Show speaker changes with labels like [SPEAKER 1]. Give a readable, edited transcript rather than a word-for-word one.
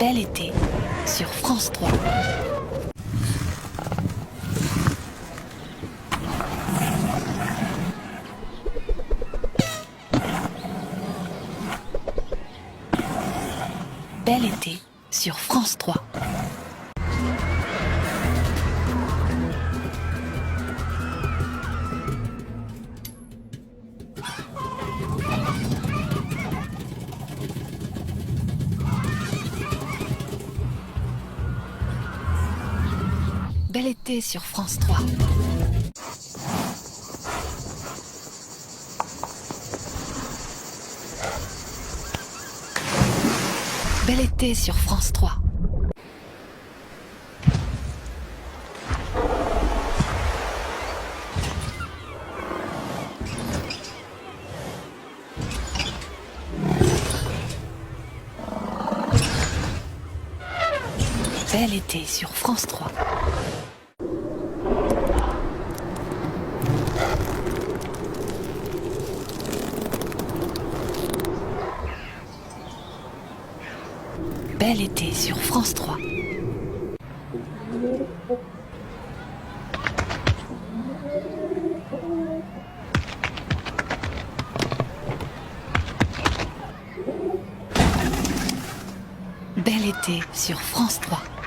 [SPEAKER 1] Bel été sur France 3. Bel été sur France 3. Bel été sur France 3. Bel été sur France 3. Bel été sur France 3. Bel été sur France 3. Bel été sur France 3.